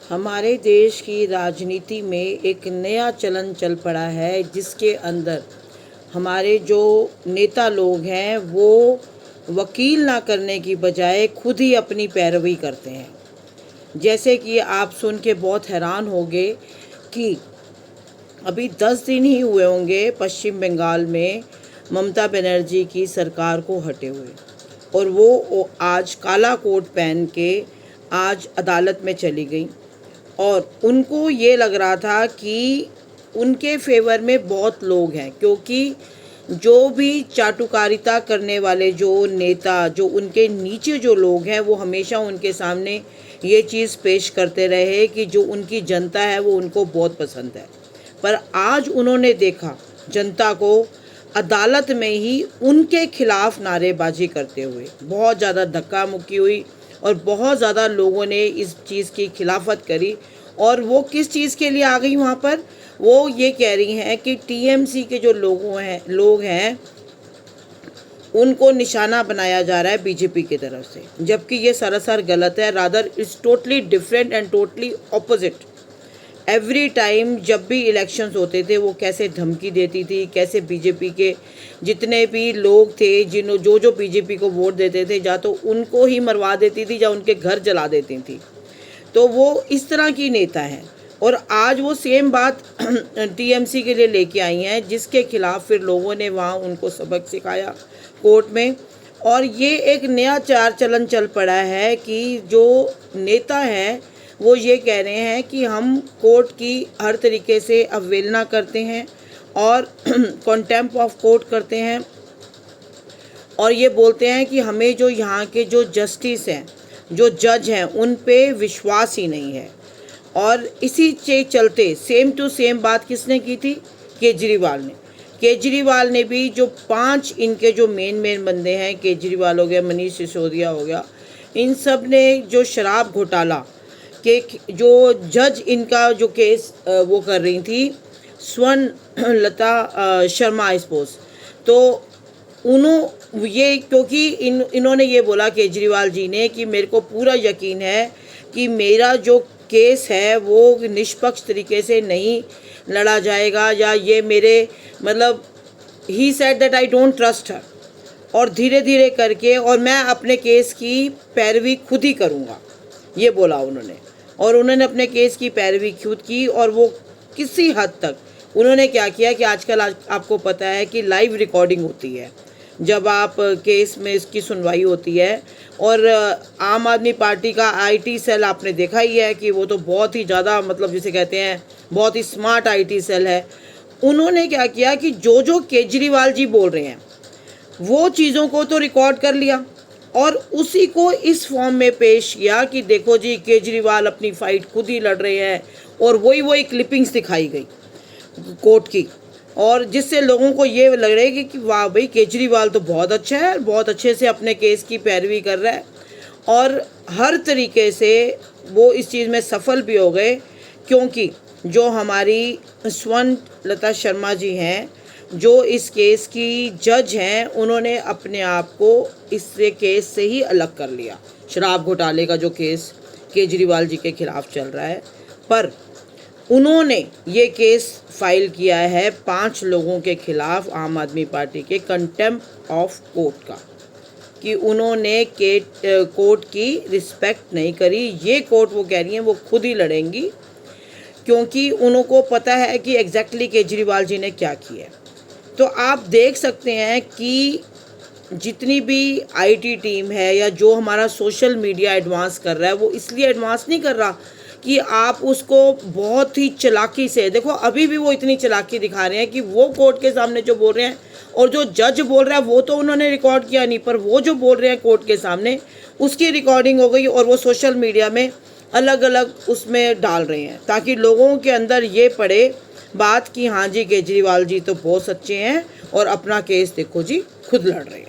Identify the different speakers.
Speaker 1: हमारे देश की राजनीति में एक नया चलन चल पड़ा है, जिसके अंदर हमारे जो नेता लोग हैं वो वकील ना करने की बजाय खुद ही अपनी पैरवी करते हैं। जैसे कि आप सुन के बहुत हैरान होंगे कि अभी 10 दिन ही हुए होंगे पश्चिम बंगाल में ममता बनर्जी की सरकार को हटे हुए, और वो आज काला कोट पहन के आज अदालत में चली गई। और उनको ये लग रहा था कि उनके फेवर में बहुत लोग हैं, क्योंकि जो भी चाटुकारिता करने वाले जो नेता, जो उनके नीचे जो लोग हैं, वो हमेशा उनके सामने ये चीज़ पेश करते रहे कि जो उनकी जनता है वो उनको बहुत पसंद है। पर आज उन्होंने देखा जनता को अदालत में ही उनके खिलाफ नारेबाजी करते हुए बहुत ज़्यादा धक्का मुक्की हुई, और बहुत ज़्यादा लोगों ने इस चीज़ की खिलाफत करी। और वो किस चीज़ के लिए आ गई वहाँ पर, वो ये कह रही हैं कि टीएमसी के जो लोग हैं उनको निशाना बनाया जा रहा है बीजेपी की तरफ से, जबकि ये सरासर गलत है। Rather it's totally different and totally opposite. Every time जब भी इलेक्शंस होते थे वो कैसे धमकी देती थी, कैसे बीजेपी के जितने भी लोग थे जो बीजेपी को वोट देते थे, या तो उनको ही मरवा देती थी या उनके घर जला देती थी। तो वो इस तरह की नेता हैं, और आज वो सेम बात टीएमसी के लिए लेके आई हैं, जिसके खिलाफ फिर लोगों ने वहाँ उनको सबक सिखाया कोर्ट में। और ये एक नया चाल चलन चल पड़ा है कि जो नेता हैं वो ये कह रहे हैं कि हम कोर्ट की हर तरीके से अवहेलना करते हैं और कंटेम्प्ट ऑफ कोर्ट करते हैं, और ये बोलते हैं कि हमें जो यहाँ के जो जस्टिस हैं, जो जज हैं, उन पे विश्वास ही नहीं है। और इसी के चलते सेम टू सेम बात किसने की थी? केजरीवाल ने भी जो 5 इनके जो मेन बंदे हैं, केजरीवाल हो गया, मनीष सिसोदिया हो गया, इन सब ने जो शराब घोटाला के जो जज इनका जो केस वो कर रही थी, स्वर्ण लता शर्मा आई सपोज, तो ये क्योंकि इन्होंने ये बोला केजरीवाल जी ने कि मेरे को पूरा यकीन है कि मेरा जो केस है वो निष्पक्ष तरीके से नहीं लड़ा जाएगा, या ये मेरे मतलब he said that I don't trust her, और धीरे धीरे करके और मैं अपने केस की पैरवी खुद ही करूँगा, ये बोला उन्होंने। और उन्होंने अपने केस की पैरवी खुद की, और वो किसी हद तक उन्होंने क्या किया कि आजकल आपको पता है कि लाइव रिकॉर्डिंग होती है जब आप केस में इसकी सुनवाई होती है। और आम आदमी पार्टी का आईटी सेल आपने देखा ही है कि वो तो बहुत ही ज़्यादा मतलब जिसे कहते हैं बहुत ही स्मार्ट आईटी सेल है। उन्होंने क्या किया कि जो केजरीवाल जी बोल रहे हैं वो चीज़ों को तो रिकॉर्ड कर लिया, और उसी को इस फॉर्म में पेश किया कि देखो जी केजरीवाल अपनी फ़ाइट खुद ही लड़ रहे हैं, और वही क्लिपिंग्स दिखाई गई कोर्ट की, और जिससे लोगों को ये लग रहा है कि वाह भाई केजरीवाल तो बहुत अच्छा है, बहुत अच्छे से अपने केस की पैरवी कर रहा है। और हर तरीके से वो इस चीज़ में सफल भी हो गए, क्योंकि जो हमारी स्वर्ण लता शर्मा जी हैं, जो इस केस की जज हैं, उन्होंने अपने आप को इस केस से ही अलग कर लिया। शराब घोटाले का जो केस केजरीवाल जी के खिलाफ चल रहा है, पर उन्होंने ये केस फाइल किया है 5 लोगों के खिलाफ आम आदमी पार्टी के कंटेम्प्ट ऑफ कोर्ट का, कि उन्होंने कोर्ट की रिस्पेक्ट नहीं करी। ये कोर्ट वो कह रही हैं वो खुद ही लड़ेंगी, क्योंकि उनको पता है कि एग्जैक्टली केजरीवाल जी ने क्या किया है। तो आप देख सकते हैं कि जितनी भी आईटी टीम है या जो हमारा सोशल मीडिया एडवांस कर रहा है, वो इसलिए एडवांस नहीं कर रहा कि आप उसको बहुत ही चालाकी से देखो। अभी भी वो इतनी चालाकी दिखा रहे हैं कि वो कोर्ट के सामने जो बोल रहे हैं, और जो जज बोल रहा है वो तो उन्होंने रिकॉर्ड किया नहीं, पर वो जो बोल रहे हैं कोर्ट के सामने उसकी रिकॉर्डिंग हो गई, और वो सोशल मीडिया में अलग अलग उसमें डाल रहे हैं, ताकि लोगों के अंदर ये पड़े बात कि हाँ जी केजरीवाल जी तो बहुत सच्चे हैं और अपना केस देखो जी खुद लड़ रहे हैं।